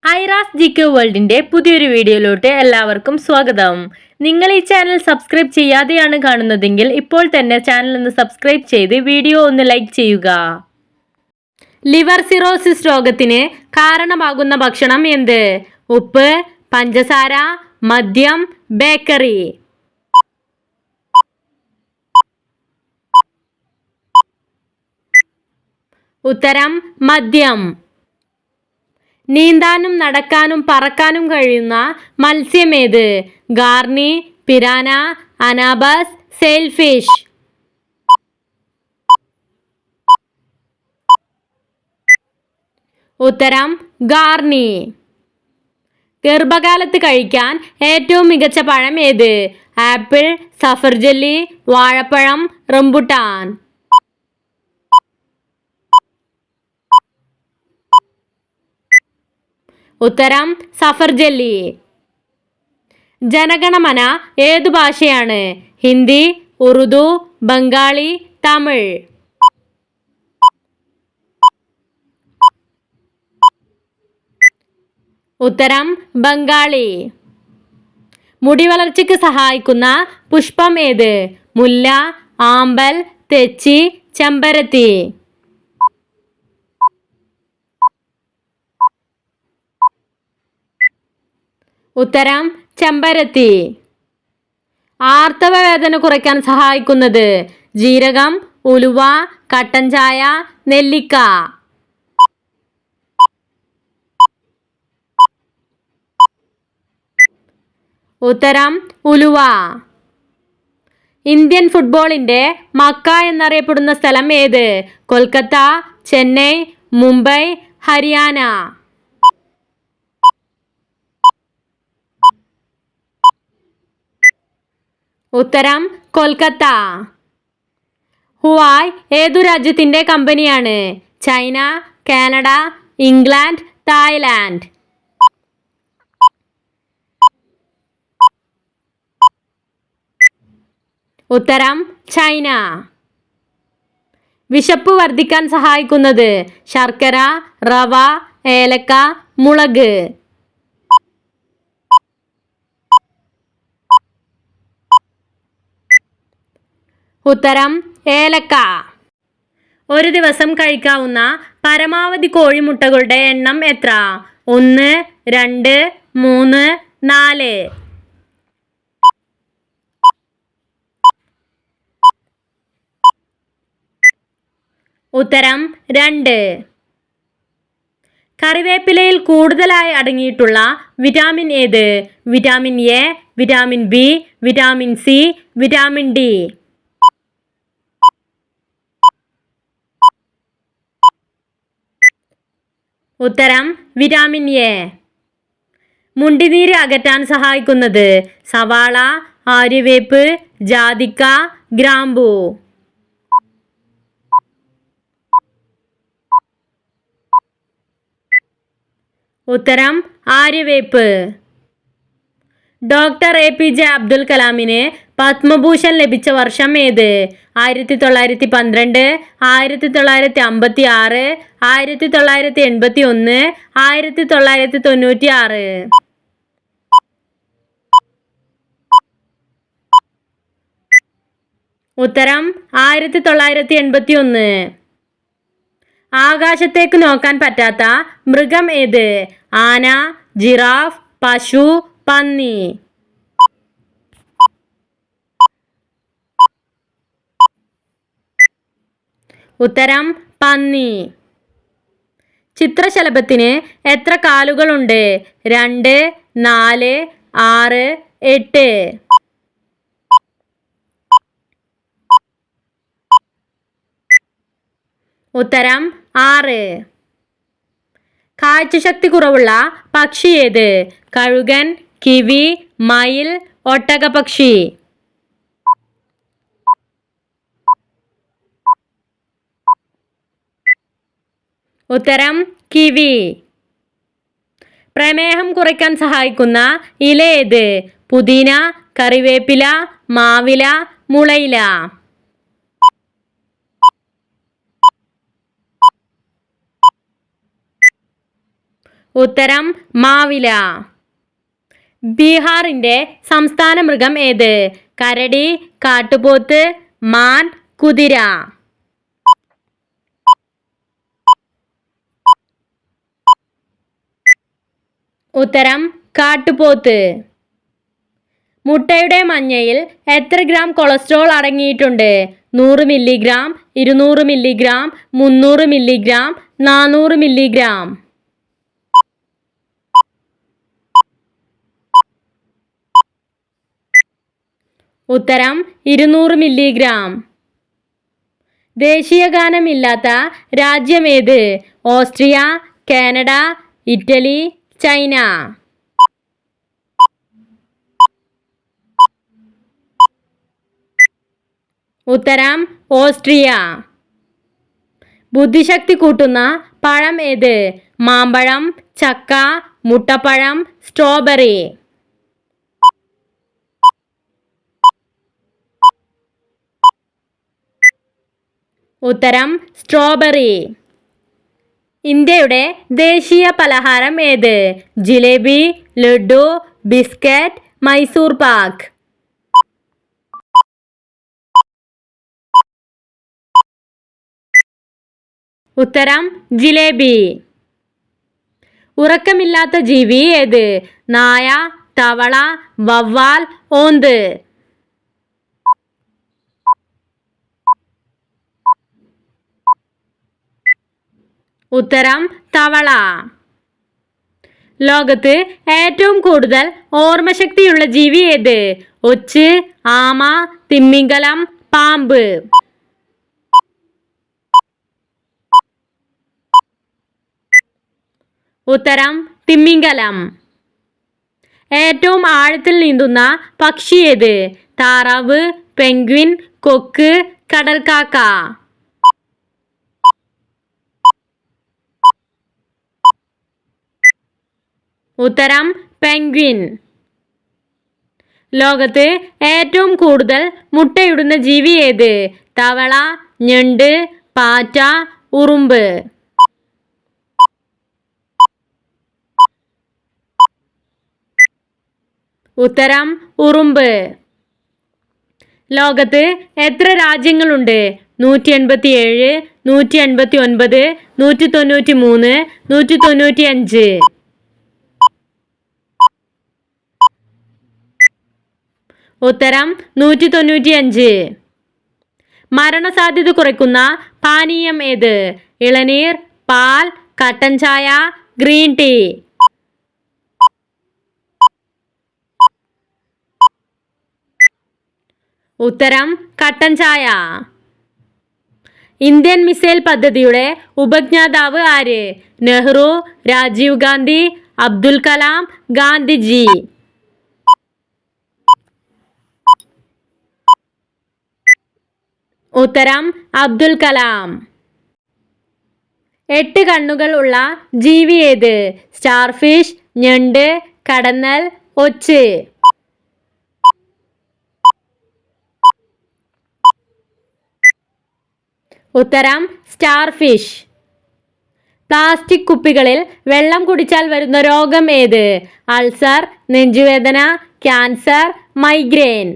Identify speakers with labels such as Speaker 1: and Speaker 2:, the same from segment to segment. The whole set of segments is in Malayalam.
Speaker 1: ഐറാസ് ജികെ വേൾഡിന്റെ പുതിയൊരു വീഡിയോയിലോട്ട് എല്ലാവർക്കും സ്വാഗതം. നിങ്ങൾ ഈ ചാനൽ സബ്സ്ക്രൈബ് ചെയ്യാതെയാണ് കാണുന്നതെങ്കിൽ ഇപ്പോൾ തന്നെ ചാനൽ ഒന്ന് സബ്സ്ക്രൈബ് ചെയ്ത് വീഡിയോ ഒന്ന് ലൈക്ക് ചെയ്യുക. ലിവർ സിറോസിസ് രോഗത്തിന് കാരണമാകുന്ന ഭക്ഷണം എന്ത്? ഉപ്പ്, പഞ്ചസാര, മദ്യം, ബേക്കറി. ഉത്തരം മദ്യം. നീന്താനും നടക്കാനും പറക്കാനും കഴിയുന്ന മത്സ്യമേത്? ഗാർണി, പിരാന, അനാബസ്, സെയിൽഫിഷ്. ഉത്തരം ഗാർണി. ഗർഭകാലത്ത് കഴിക്കാൻ ഏറ്റവും മികച്ച പഴം ഏത്? ആപ്പിൾ, സഫർജല്ലി, വാഴപ്പഴം, റംബുട്ടാൻ. ഉത്തരം സഫർജല്ലി. ജനഗണമന ഏതു ഭാഷയാണ്? ഹിന്ദി, ഉറുദു, ബംഗാളി, തമിഴ്. ഉത്തരം ബംഗാളി. മുടി വളർച്ചയ്ക്ക് സഹായിക്കുന്ന പുഷ്പം ഏത്? മുല്ല, ആമ്പൽ, തെച്ചി, ചെമ്പരത്തി. ഉത്തരം ചെമ്പരത്തി. ആർത്തവ വേദന കുറയ്ക്കാൻ സഹായിക്കുന്നത്? ജീരകം, ഉലുവ, കട്ടൻ ചായ, നെല്ലിക്ക. ഉത്തരം ഉലുവ. ഇന്ത്യൻ ഫുട്ബോളിന്റെ മക്ക എന്നറിയപ്പെടുന്ന സ്ഥലം ഏത്? കൊൽക്കത്ത, ചെന്നൈ, മുംബൈ, ഹരിയാന. ഉത്തരം കൊൽക്കത്ത. ഹുവായ് ഏതു രാജ്യത്തിന്റെ കമ്പനിയാണ്? China, Canada, England, Thailand. ഉത്തരം ചൈന. വിശപ്പ് വർദ്ധിക്കാൻ സഹായിക്കുന്നത്? ശർക്കര, റവ, ഏലക്ക, മുളക്. ഉത്തരം ഏലക്ക. ഒരു ദിവസം കഴിക്കാവുന്ന പരമാവധി കോഴിമുട്ടകളുടെ എണ്ണം എത്ര? 1, 2, 3, 4. ഉത്തരം 2. കറിവേപ്പിലയിൽ കൂടുതലായി അടങ്ങിയിട്ടുള്ള വിറ്റാമിൻ ഏത്? Vitamin A, vitamin B, vitamin C, vitamin D. ഉത്തരം വിറ്റാമിൻ എ. മുണ്ടിനീര് അകറ്റാൻ സഹായിക്കുന്നത്? സവാള, ആര്യവേപ്പ്, ജാതിക്ക, ഗ്രാമ്പൂ. ഉത്തരം ആര്യവേപ്പ്. ഡോക്ടർ APJ അബ്ദുൽ കലാമിന് പത്മഭൂഷൺ ലഭിച്ച വർഷം ഏത്? 1912, 1956, 1981, 1996. ഉത്തരം 1981. ആകാശത്തേക്ക് നോക്കാൻ പറ്റാത്ത മൃഗം ഏത്? ആന, ജിറാഫ്, പശു, പന്നി. ഉത്തരം പന്നി. ചിത്രശലഭത്തിന് എത്ര കാലുകളുണ്ട്? 2, 4, 6, 8. ഉത്തരം 6. കാഴ്ചശക്തി കുറവുള്ള പക്ഷി ഏത്? കഴുകൻ, കിവി, മയിൽ, ഒട്ടകപക്ഷി. ഉത്തരം കിവി. പ്രമേഹം കുറയ്ക്കാൻ സഹായിക്കുന്ന ഇല ഏത്? പുതിന, കറിവേപ്പില, മാവില, മുളയില. ഉത്തരം മാവില. ബീഹാറിന്റെ സംസ്ഥാന മൃഗം ഏത്? കരടി, കാട്ടുപോത്ത്, മാൻ, കുതിര. ഉത്തരം കാട്ടുപോത്ത്. മുട്ടയുടെ മഞ്ഞയിൽ എത്ര ഗ്രാം കൊളസ്ട്രോൾ അടങ്ങിയിട്ടുണ്ട്? 100 മില്ലിഗ്രാം, 200 മില്ലിഗ്രാം, 300 മില്ലിഗ്രാം, 400 മില്ലിഗ്രാം. ഉത്തരം 200 മില്ലിഗ്രാം. ദേശീയഗാനമില്ലാത്ത രാജ്യമേത്? Austria, Canada, Italy, China. ഉത്തരം ഓസ്ട്രിയ. ബുദ്ധിശക്തി കൂട്ടുന്ന പഴം ഏത്? മാമ്പഴം, ചക്ക, മുട്ടപ്പഴം, സ്ട്രോബെറി. ഉത്തരം സ്ട്രോബെറി. ഇന്ത്യയുടെ ദേശീയ പലഹാരം ഏത്? ജിലേബി, ലഡു, ബിസ്ക്കറ്റ്, മൈസൂർ പാക്ക്. ഉത്തരം ജിലേബി. ഉറക്കമില്ലാത്ത ജീവി ഏത്? നായ, തവള, വവ്വാൽ, ഓന്ത്. ഉത്തരം തവള. ലോകത്ത് ഏറ്റവും കൂടുതൽ ഓർമ്മശക്തിയുള്ള ജീവി ഏത്? ഒച്ച്, ആമ, തിമിംഗലം, പാമ്പ്. ഉത്തരം തിമിംഗലം. ഏറ്റവും ആഴത്തിൽ നീന്തുന്ന പക്ഷി ഏത്? താറാവ്, പെൻഗ്വിൻ, കൊക്ക്, കടൽക്കാക്ക. ഉത്തരം പെൻഗ്വിൻ. ലോകത്ത് ഏറ്റവും കൂടുതൽ മുട്ടയിടുന്ന ജീവി ഏത്? തവള, ഞണ്ട്, പാറ്റ, ഉറുമ്പ്. ഉത്തരം ഉറുമ്പ്. ലോകത്ത് എത്ര രാജ്യങ്ങളുണ്ട്? 187, 189, 193, 195. ഉത്തരം 195. മരണസാധ്യത കുറയ്ക്കുന്ന പാനീയം ഏത്? ഇളനീർ, പാൽ, കട്ടൻ ചായ, ഗ്രീൻ ടീ. ഉത്തരം കട്ടൻ ചായ. ഇന്ത്യൻ മിസൈൽ പദ്ധതിയുടെ ഉപജ്ഞാതാവ് ആര്? നെഹ്റു, രാജീവ് ഗാന്ധി, അബ്ദുൽ കലാം, ഗാന്ധിജി. ഉത്തരം അബ്ദുൽ കലാം. 8 കണ്ണുകൾ ഉള്ള ജീവി ഏത്? സ്റ്റാർഫിഷ്, ഞണ്ട്, കടന്നൽ, ഒച്ച്. ഉത്തരം സ്റ്റാർഫിഷ്. പ്ലാസ്റ്റിക് കുപ്പികളിൽ വെള്ളം കുടിച്ചാൽ വരുന്ന രോഗം ഏത്? അൾസർ, നെഞ്ചുവേദന, ക്യാൻസർ, മൈഗ്രെയിൻ.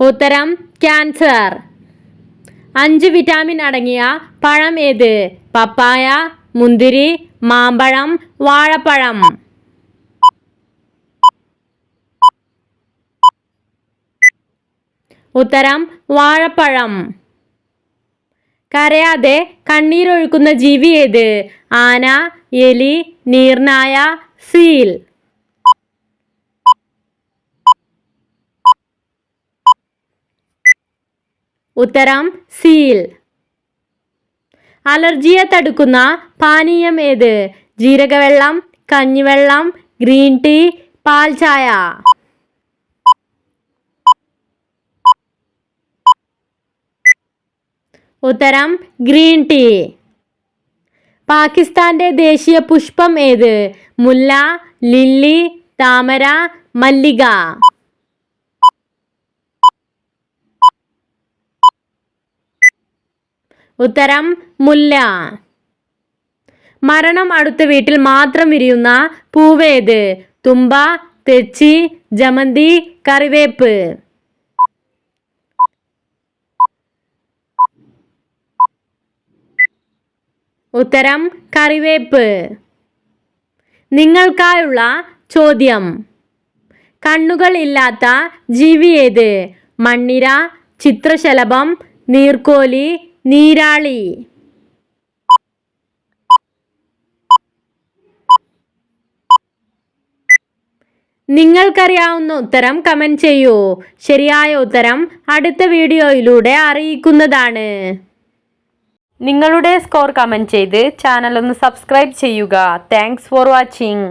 Speaker 1: ഉത്തരം ക്യാൻസർ. 5 വിറ്റാമിൻ അടങ്ങിയ പഴം ഏത്? പപ്പായ, മുന്തിരി, മാമ്പഴം, വാഴപ്പഴം. ഉത്തരം വാഴപ്പഴം. കരയാതെ കണ്ണീരൊഴുക്കുന്ന ജീവി ഏത്? ആന, എലി, നീർനായ, സീൽ. ഉത്തരം സീൽ. അലർജിയെ തടുക്കുന്ന പാനീയം ഏത്? ജീരകവെള്ളം, കഞ്ഞിവെള്ളം, ഗ്രീൻ ടീ, പാൽ ചായ. ഉത്തരം ഗ്രീൻ ടീ. പാകിസ്ഥാന്റെ ദേശീയ പുഷ്പം ഏത്? മുല്ല, ലില്ലി, താമര, മല്ലിക. ഉത്തരം മുല്ല. മരണം അടുത്ത വീട്ടിൽ മാത്രം വിരിയുന്ന പൂവേത്? തുമ്പ, തെച്ചി, ജമന്തി, കറിവേപ്പ്. ഉത്തരം കറിവേപ്പ്. നിങ്ങൾക്കായുള്ള ചോദ്യം: കണ്ണുകൾ ഇല്ലാത്ത ജീവി ഏത്? മണ്ണിര, ചിത്രശലഭം, നീർക്കോലി, നീരാളി. നിങ്ങൾക്കറിയാവുന്ന ഉത്തരം കമന്റ് ചെയ്യൂ. ശരിയായ ഉത്തരം അടുത്ത വീഡിയോയിലൂടെ അറിയിക്കുന്നതാണ്. നിങ്ങളുടെ സ്കോർ കമന്റ് ചെയ്ത് ചാനൽ ഒന്ന് സബ്സ്ക്രൈബ് ചെയ്യുക. Thanks for watching.